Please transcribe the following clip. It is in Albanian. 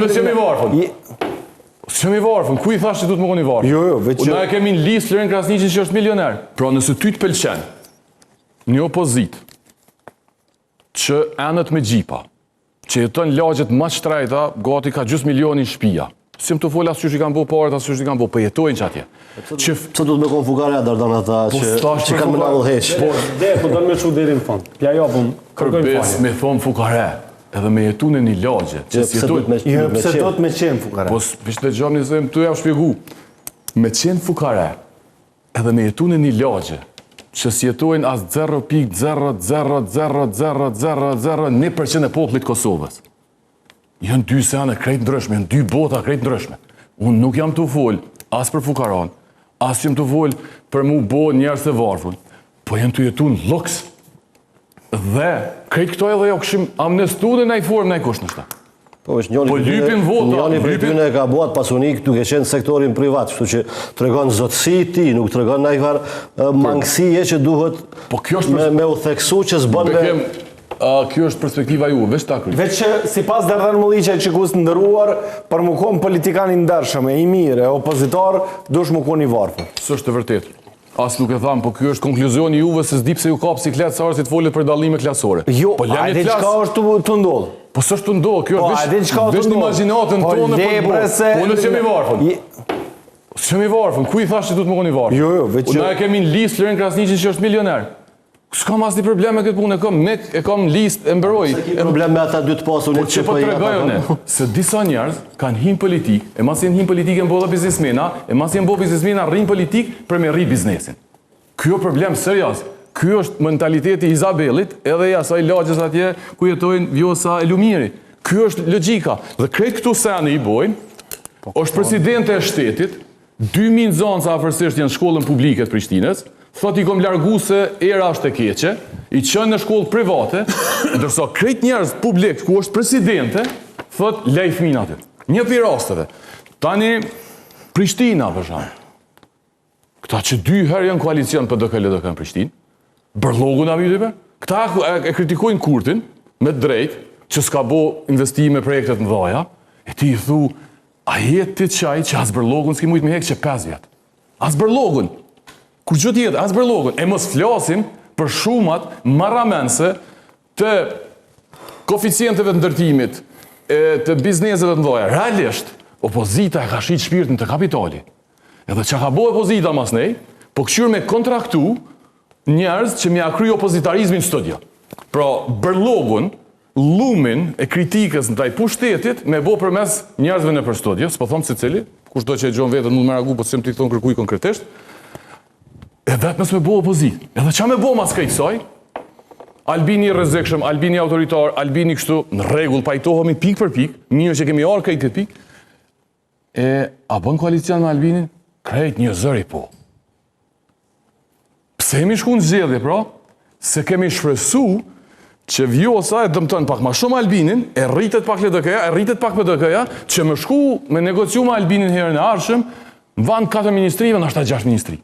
Unë s'jam i varfën. S'jam i varfën, ku i thash që du të më koni varfën? Jo, veç... Na e kemi në listë Florin Krasniqin që është milioner. Pra nëse ty të pëlqen një opozit që enët me gjipa, që jeton lagjet më shtrejta, gati ka gjys milionin shtëpia. Si më të folë asë që i kanë bo parët, asë që i kanë bo, për jetojnë që atje. Pse du të me konë fukare, Dardan, ata që kanë më navull heqë? Po do me shu deri në fond. Pja jo, po kërkojnë Përbes me thonë fukare, edhe me jetu në një lagje. Pse do të me qenë fukare? Po, pishtë të gjamë një zëmë, të ja shpjegu. Me qenë fukare, edhe me jetu në një lagje, që s'jetojnë as 0.0000001% e popullit Kosovës. Janë dy sene krejt ndryshme, janë dy bota krejt ndryshme. Unë nuk jam të folë as për fukaran, as jam të folë për mu bo njerës të varfun, po janë të jetu në luks. Dhe krejt këto edhe jo këshim amnestu dhe nej formë, nej kush në shta. Po lypin vota. Njani për tyne ka buat pasunik duke qenë sektorin privat, shtu që të regon zotësi ti, nuk të regon najfar mangësie që duhet me u theksu që s'bën me... Kjo është perspektiva ju, veç ta kry. Veç që si pas Dardan Mulliqaj që kusë ndëruar, për më konë politikan i ndërshëm, e i mire, opozitar, dush më konë i varfën. Së është të vërtet. Asë nuk e thamë, po kjo është konkluzioni juve se s'di pse ju kapë si kletë sarë si të folet për dallime klasore. Jo, a edhe qka është të ndodhë? Po së është të ndodhë, kjo është veç në imaginatën tonë për ndodhë. Po në s'jem i varfën. S'jem i varfën, ku i thash që du të më konë i varfën? Jo, veç që... Na e kemi në listë Florin Krasniqin që është milioner. S'kam asnjë problem me këtë punë, e kam listë e mberoj. Problem me ata dy të pasunit që po tregojnë se disa njerëz kanë hyrë politik, e mas janë hyrë politik e mbolla biznesmena, e mas janë mbolla biznesmena rrin politik për me rrit biznesin. Ky është problem serioz. Ky është mentaliteti i Izabellit, edhe i asaj lagjes atje ku jetojnë Vjosa e Lumiri. Ky është logjika. Dhe krejt këtu sene i bojnë, është presidente e shtetit, 2000 zonca afërsisht janë shkollën publike të Prishtinës. Thot i kom largu se era është e keqe, i qënë në shkollë private, ndërsa krejt njerëz publik ku është presidente, thot lej fëmin aty. Një për rasteve. Tani Prishtina për shkak. Këta që 2 herë janë koalicion për DKL në Prishtinë, bërlogun a vitype, këta e kritikojnë Kurtin me drejt, që s'ka bo investime projektet në dhaja, e ti i thu, a jetë ti qaj që as bërlogun s'ki mujtë me hekë që 5 vjetë. As bërlogun. Kur që tjetë, as bërlogun, e mos flasim për shumat marramense të koficienteve të ndërtimit, të bizneseve të ndoja. Realisht, opozita e ka shqit shpirtin të kapitali. Edhe që ka bo opozita mas nej, po këshur me kontraktu njerëz që mi akry opozitarizmin studio. Pra, bërlogun, lumin e kritikës në taj pushtetit me bo përmes njerëzve në për studio, s'po thomë se cili, kush do që e gjonë vetën mund me ragu, po s'jem t'i thonë kërkuj konkretisht, e vetë mes me bo opozit. Edhe qa me bo mas krejtësaj? Albini rrezikshëm, Albini autoritar, Albini kështu në rregull, pajtohemi pik për pik, mirë që kemi arë krejt këtë pik, a bën koalicion me Albinin? Krejt një zëri po. Pse jemi shku në zgjedhje, pra? Se kemi shpresu që Vjosa e dëmton pak ma shumë Albinin, e rritet pak LDK-ja, e rritet pak PDK-ja, që më shku me negociu me Albinin herën e arshëm, në vanë 4 ministrive, në ashta 6 ministri.